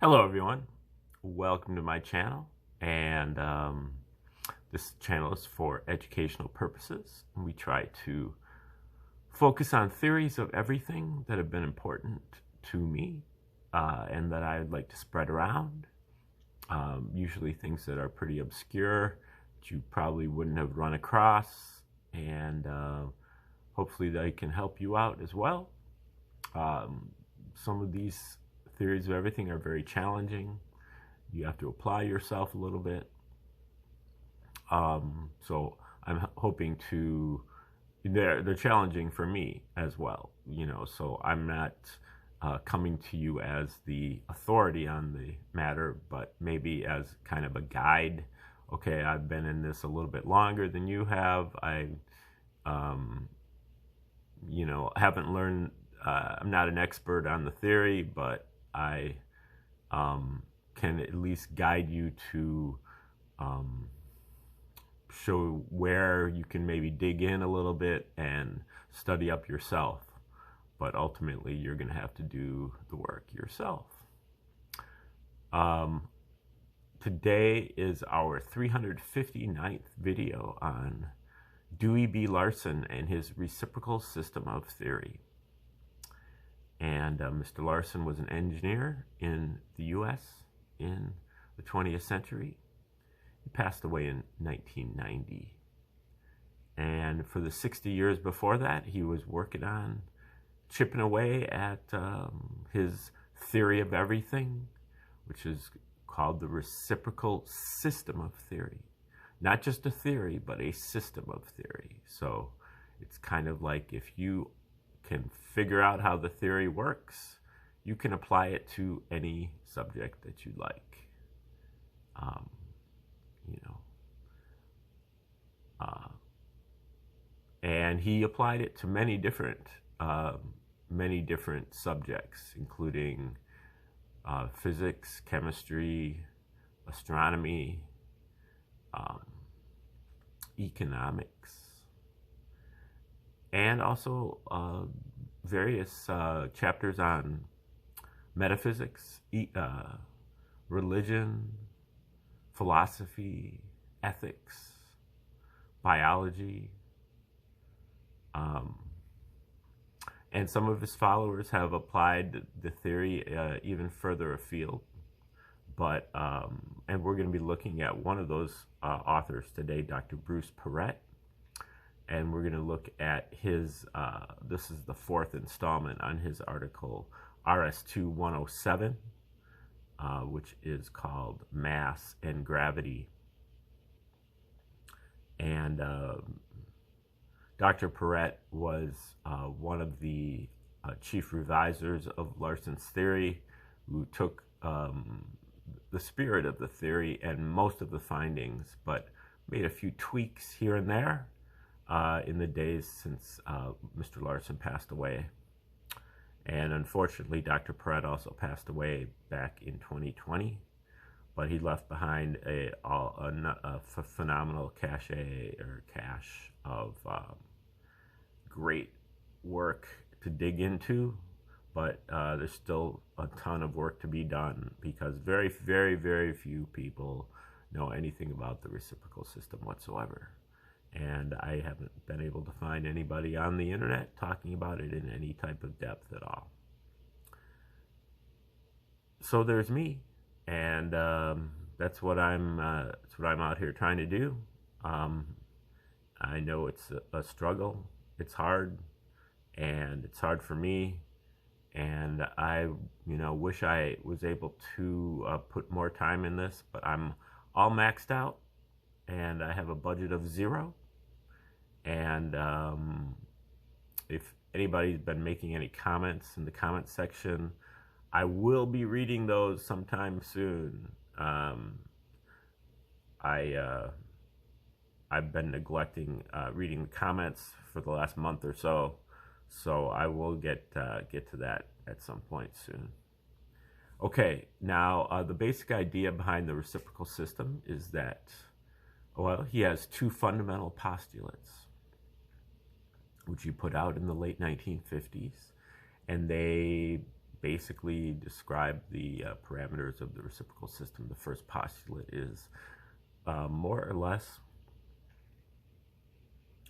Hello everyone, welcome to my channel, and this channel is for educational purposes. We try to focus on theories of everything that have been important to me and that I'd like to spread around. Usually things that are pretty obscure that you probably wouldn't have run across, and hopefully they can help you out as well. Some of these theories of everything are very challenging. You have to apply yourself a little bit. So I'm hoping to, they're challenging for me as well, so I'm not coming to you as the authority on the matter, but maybe as kind of a guide. Okay, I've been in this a little bit longer than you have. I, haven't learned, I'm not an expert on the theory, but I can at least guide you to show where you can maybe dig in a little bit and study up yourself. But ultimately, you're going to have to do the work yourself. Today is our 359th video on Dewey B. Larson and his reciprocal system of theory. And Mr. Larson was an engineer in the U.S. in the 20th century. He passed away in 1990. And for the 60 years before that, he was working on chipping away at his theory of everything, which is called the reciprocal system of theory. Not just a theory, but a system of theory. So it's kind of like if you can figure out how the theory works, you can apply it to any subject that you like. And he applied it to many different subjects, including physics, chemistry, astronomy, economics, and also various chapters on metaphysics, religion, philosophy, ethics, biology. And some of his followers have applied the theory even further afield. But, and we're going to be looking at one of those authors today, Dr. Bruce Peret. And we're going to look at his, this is the fourth installment on his article, RS2-107, which is called Mass and Gravity. And Dr. Peret was one of the chief revisers of Larson's theory, who took the spirit of the theory and most of the findings, but made a few tweaks here and there in the days since Mr. Larson passed away. And unfortunately, Dr. Peret also passed away back in 2020, but he left behind a phenomenal cache of great work to dig into, but there's still a ton of work to be done because very, very, very few people know anything about the reciprocal system whatsoever. And I haven't been able to find anybody on the internet talking about it in any type of depth at all. So there's me, and that's what I'm out here trying to do. I know it's a struggle. It's hard, and it's hard for me. And I, wish I was able to put more time in this, but I'm all maxed out, and I have a budget of 0. And if anybody's been making any comments in the comment section, I will be reading those sometime soon. I've been neglecting reading the comments for the last month or so, so I will get to that at some point soon. Okay, now the basic idea behind the reciprocal system is that, well, he has two fundamental postulates, which he put out in the late 1950s, and they basically describe the parameters of the reciprocal system. The first postulate is more or less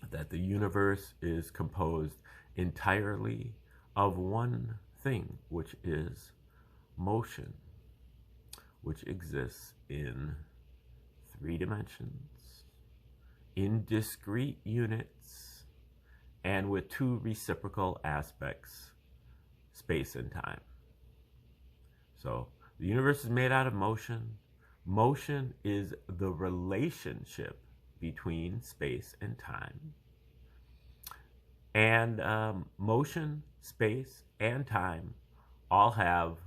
that the universe is composed entirely of one thing, which is motion, which exists in 3 dimensions, in discrete units, and with 2 reciprocal aspects, space and time. So the universe is made out of motion. Motion is the relationship between space and time. And motion, space, and time all have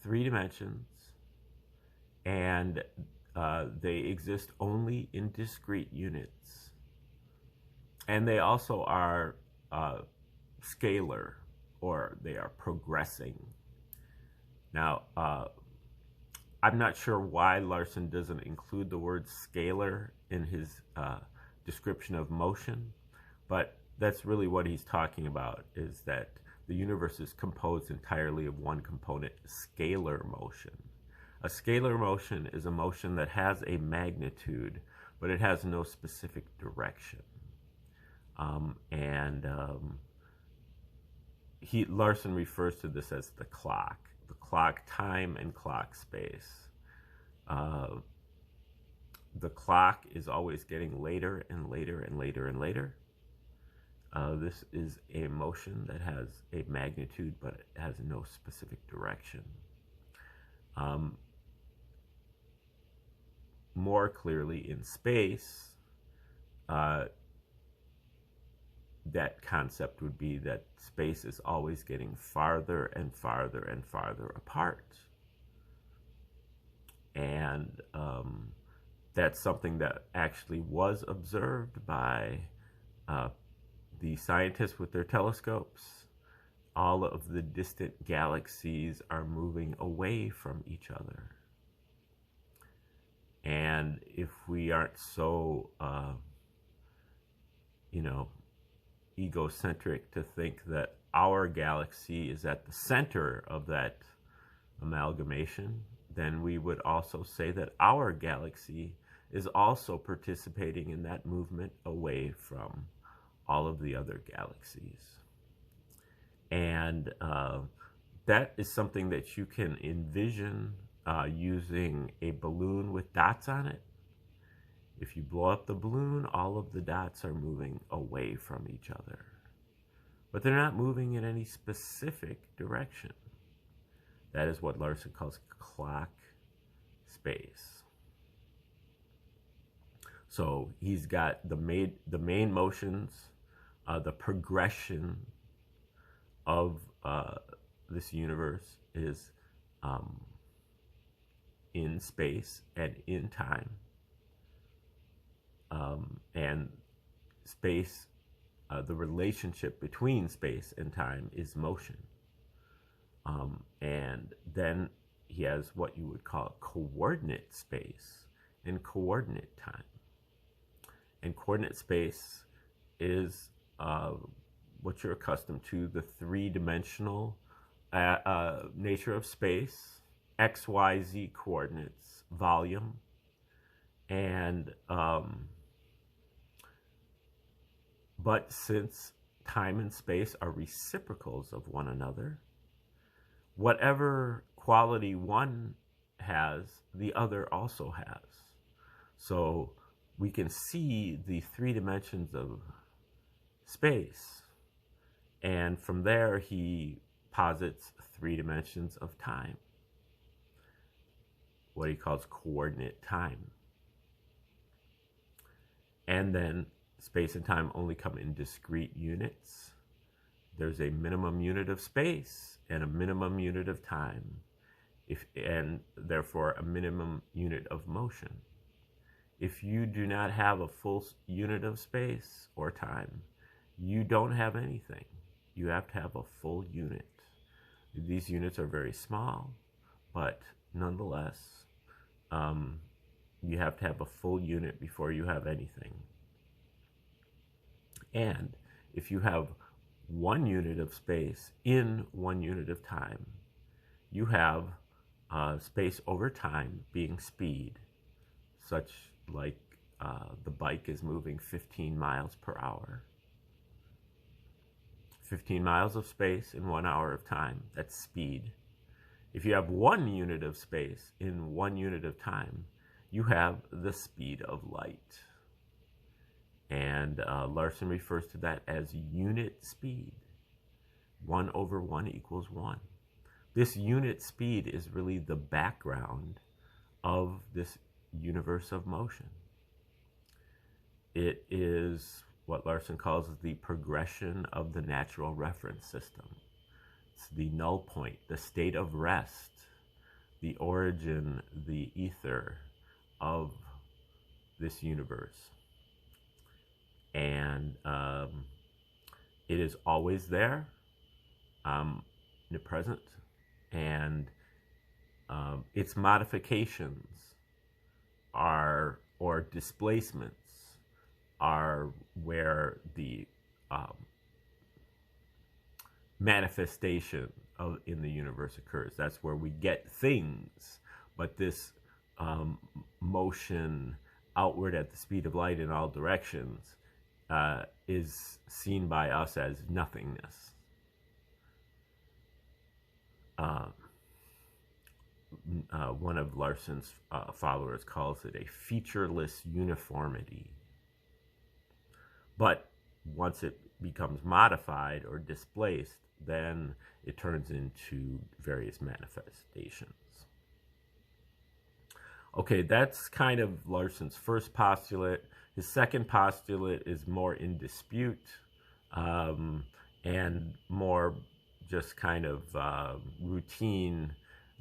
3 dimensions, and they exist only in discrete units. And they also are scalar, or they are progressing. Now, I'm not sure why Larson doesn't include the word scalar in his description of motion, but that's really what he's talking about, is that the universe is composed entirely of one component, scalar motion. A scalar motion is a motion that has a magnitude, but it has no specific direction. Larson refers to this as the clock time and clock space. The clock is always getting later and later and later and later. This is a motion that has a magnitude, but it has no specific direction. More clearly, in space, that concept would be that space is always getting farther and farther and farther apart. And that's something that actually was observed by the scientists with their telescopes. All of the distant galaxies are moving away from each other. And if we aren't so, egocentric to think that our galaxy is at the center of that amalgamation, then we would also say that our galaxy is also participating in that movement away from all of the other galaxies. And that is something that you can envision using a balloon with dots on it. If you blow up the balloon, all of the dots are moving away from each other. But they're not moving in any specific direction. That is what Larson calls clock space. So he's got the main motions, the progression of this universe is in space and in time. And space, the relationship between space and time is motion. And then he has what you would call coordinate space and coordinate time. And coordinate space is what you're accustomed to, the 3-dimensional nature of space, x, y, z coordinates, volume, and but since time and space are reciprocals of one another, whatever quality one has, the other also has. So we can see the 3 dimensions of space, and from there he posits 3 dimensions of time, what he calls coordinate time. And then space and time only come in discrete units. There's a minimum unit of space and a minimum unit of time, and therefore a minimum unit of motion. If you do not have a full unit of space or time, you don't have anything. You have to have a full unit. These units are very small, but nonetheless, you have to have a full unit before you have anything. And if you have 1 unit of space in 1 unit of time, you have space over time being speed, such like the bike is moving 15 miles per hour. 15 miles of space in 1 hour of time, that's speed. If you have 1 unit of space in 1 unit of time, you have the speed of light. And Larson refers to that as unit speed. 1 over 1 equals 1. This unit speed is really the background of this universe of motion. It is what Larson calls the progression of the natural reference system. It's the null point, the state of rest, the origin, the ether of this universe. And it is always there, in the present, and its modifications are, or displacements, are where the manifestation in the universe occurs. That's where we get things, but this motion outward at the speed of light in all directions is seen by us as nothingness. One of Larson's followers calls it a featureless uniformity. But once it becomes modified or displaced, then it turns into various manifestations. Okay, that's kind of Larson's first postulate. His second postulate is more in dispute and more just kind of routine.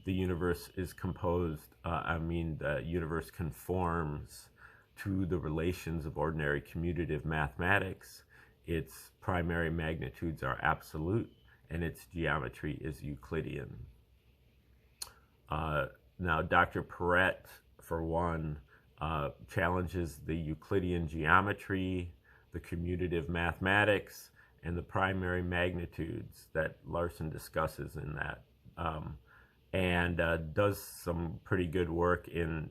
The universe is composed, the universe conforms to the relations of ordinary commutative mathematics. Its primary magnitudes are absolute, and its geometry is Euclidean. Now, Dr. Peret, for one, challenges the Euclidean geometry, the commutative mathematics, and the primary magnitudes that Larson discusses in that, and does some pretty good work in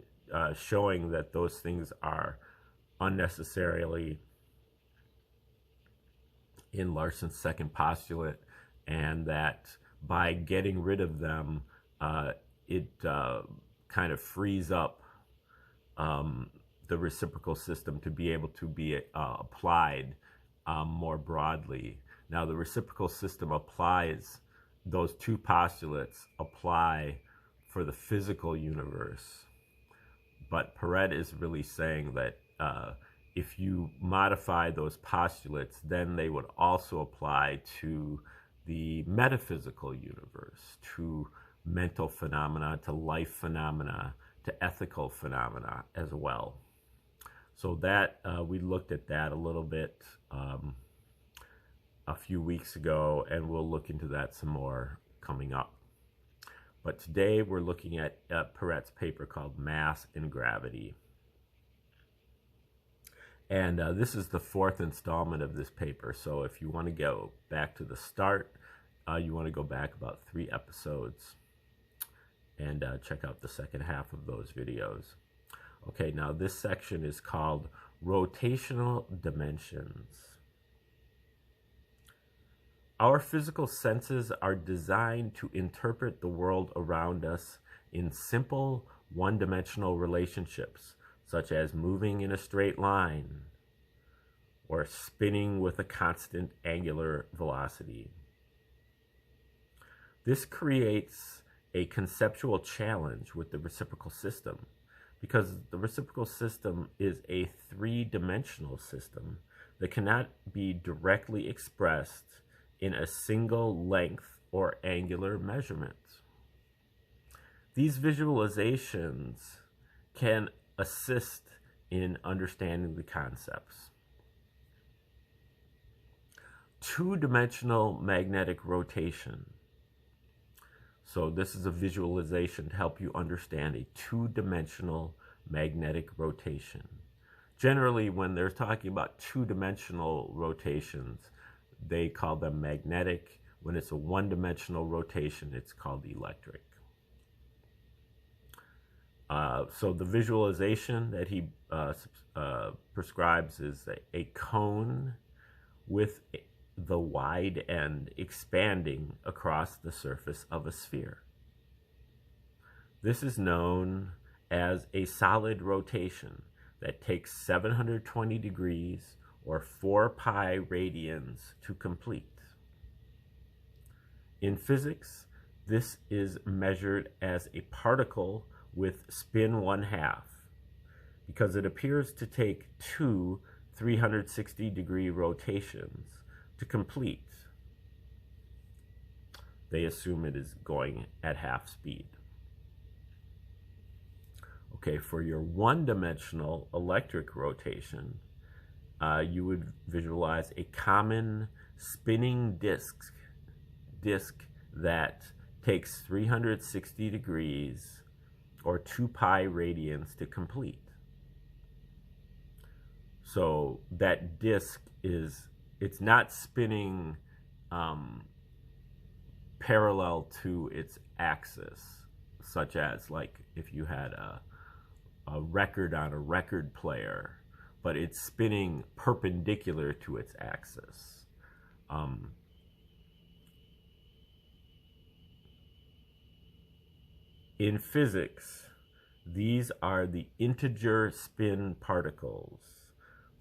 showing that those things are unnecessarily in Larson's second postulate, and that by getting rid of them, it kind of frees up the reciprocal system to be able to be applied more broadly. Now, the reciprocal system applies, those two postulates apply for the physical universe. But Peret is really saying that if you modify those postulates, then they would also apply to the metaphysical universe, to mental phenomena, to life phenomena, to ethical phenomena as well. So that we looked at that a little bit a few weeks ago, and we'll look into that some more coming up. But today we're looking at Peret's paper called Mass and Gravity. And this is the fourth installment of this paper. So if you want to go back to the start, you want to go back about 3 episodes and check out the second half of those videos. Okay, now this section is called Rotational Dimensions. Our physical senses are designed to interpret the world around us in simple, one-dimensional relationships, such as moving in a straight line or spinning with a constant angular velocity. This creates a conceptual challenge with the reciprocal system, because the reciprocal system is a 3-dimensional system that cannot be directly expressed in a single length or angular measurement. These visualizations can assist in understanding the concepts. 2-dimensional magnetic rotation. So this is a visualization to help you understand a 2-dimensional magnetic rotation. Generally, when they're talking about 2-dimensional rotations, they call them magnetic. When it's a one-dimensional rotation, it's called electric. So the visualization that he prescribes is a cone with the wide end expanding across the surface of a sphere. This is known as a solid rotation that takes 720 degrees or 4 pi radians to complete. In physics, this is measured as a particle with spin 1/2 because it appears to take 2 360-degree rotations to complete. They assume it is going at half speed. Okay, for your one-dimensional electric rotation, you would visualize a common spinning disk that takes 360 degrees or 2 pi radians to complete. So that disk it's not spinning parallel to its axis, such as like if you had a record on a record player, but it's spinning perpendicular to its axis. In physics, these are the integer spin particles,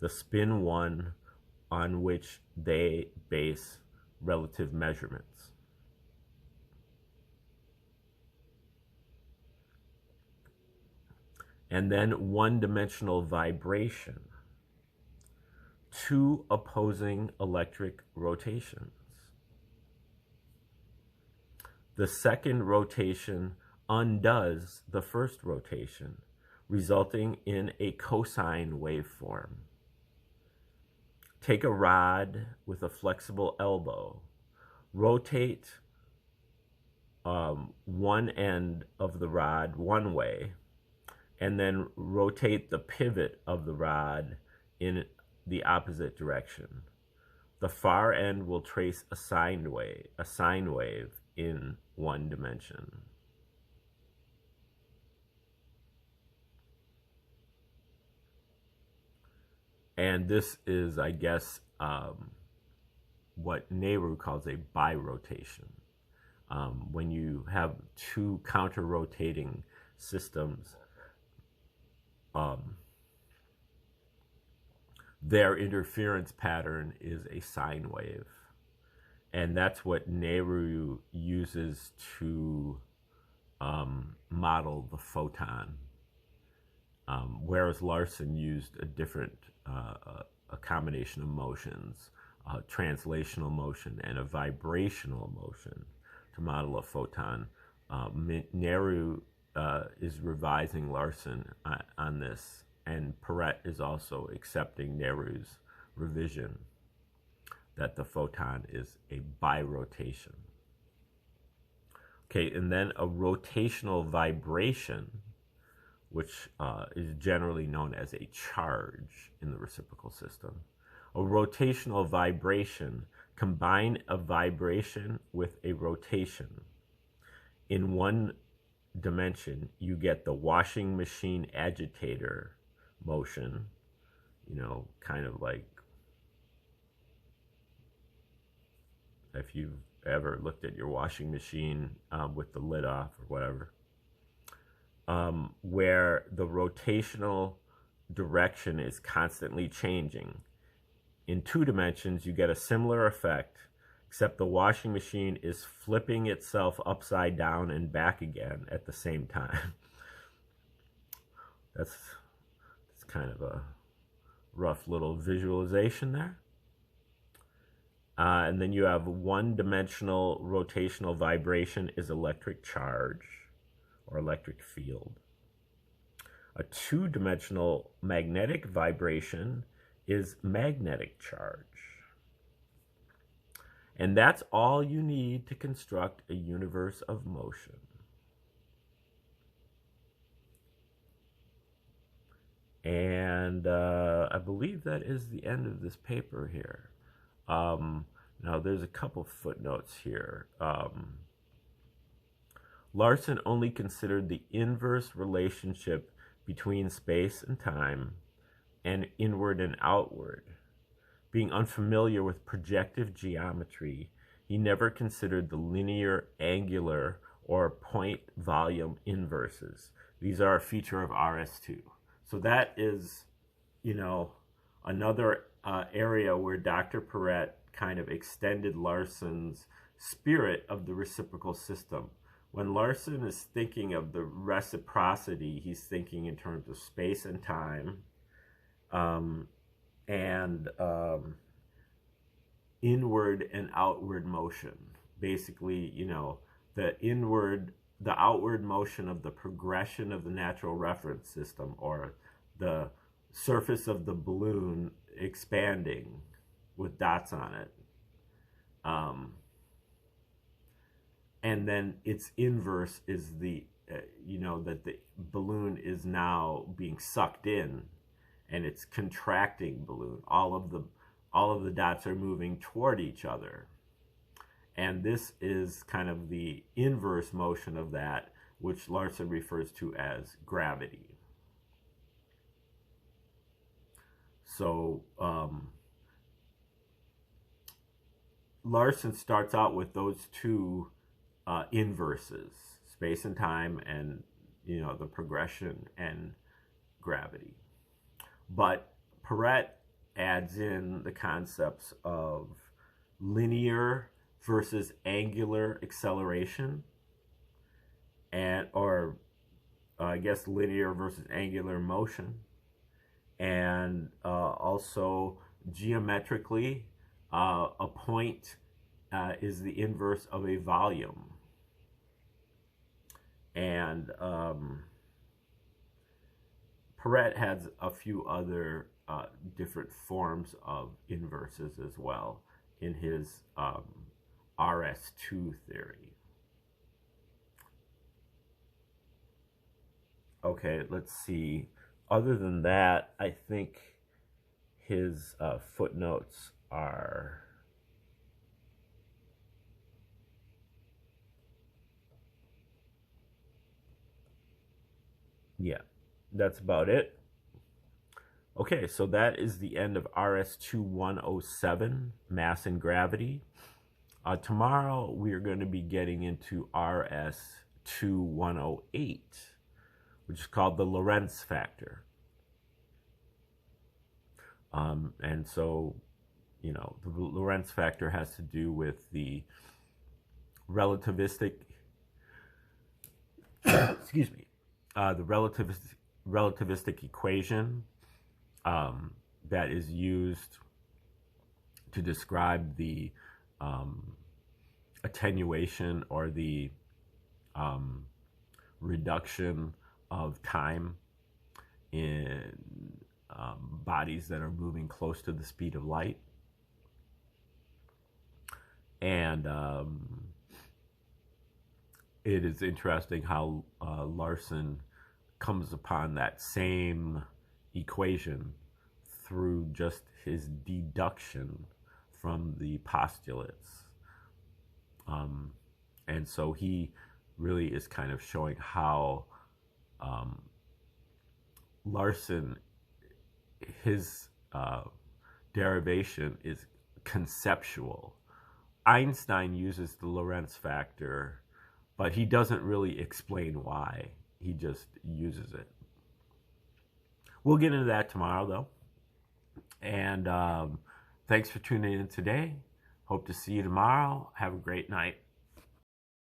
the spin 1 on which they base relative measurements. And then one-dimensional vibration, 2 opposing electric rotations. The second rotation undoes the first rotation, resulting in a cosine waveform. Take a rod with a flexible elbow, rotate one end of the rod one way, and then rotate the pivot of the rod in the opposite direction. The far end will trace a sine wave in one dimension. And this is, I guess, what Nehru calls a birotation. When you have 2 counter-rotating systems, their interference pattern is a sine wave. And that's what Nehru uses to model the photon. Whereas Larson used a different, a combination of motions, translational motion and a vibrational motion to model a photon. Nehru is revising Larson on this, and Peret is also accepting Nehru's revision that the photon is a birotation. Okay, and then a rotational vibration, which is generally known as a charge in the reciprocal system. A rotational vibration, combine a vibration with a rotation. In one dimension, you get the washing machine agitator motion, kind of like if you've ever looked at your washing machine with the lid off or whatever. Where the rotational direction is constantly changing. In 2 dimensions, you get a similar effect, except the washing machine is flipping itself upside down and back again at the same time. That's kind of a rough little visualization there. And then you have one-dimensional rotational vibration is electric charge, or electric field. A 2-dimensional magnetic vibration is magnetic charge. And that's all you need to construct a universe of motion. And I believe that is the end of this paper here. Now, there's a couple footnotes here. Larson only considered the inverse relationship between space and time and inward and outward. Being unfamiliar with projective geometry, he never considered the linear, angular, or point volume inverses. These are a feature of RS2. So that is, another area where Dr. Peret kind of extended Larson's spirit of the reciprocal system. When Larson is thinking of the reciprocity, he's thinking in terms of space and time, and inward and outward motion. Basically, the outward motion of the progression of the natural reference system, or the surface of the balloon expanding with dots on it. And then its inverse is that the balloon is now being sucked in, and it's contracting balloon. All of the dots are moving toward each other. And this is kind of the inverse motion of that, which Larson refers to as gravity. So Larson starts out with those two inverses, space and time, and the progression and gravity. But Peret adds in the concepts of linear versus angular acceleration, or I guess linear versus angular motion, and also geometrically, a point is the inverse of a volume. And Peret has a few other different forms of inverses as well in his RS2 theory. Okay, let's see. Other than that, I think his footnotes are... Yeah, that's about it. Okay, so that is the end of RS2-107, Mass and Gravity. Tomorrow, we are going to be getting into RS2-108, which is called the Lorentz factor. And so, the Lorentz factor has to do with the relativistic, excuse me, the relativistic equation that is used to describe the attenuation or the reduction of time in bodies that are moving close to the speed of light. And it is interesting how Larson comes upon that same equation through just his deduction from the postulates. And so he really is kind of showing how Larson, his derivation is conceptual. Einstein uses the Lorentz factor, but he doesn't really explain why. He just uses it. We'll get into that tomorrow, though. And thanks for tuning in today. Hope to see you tomorrow. Have a great night.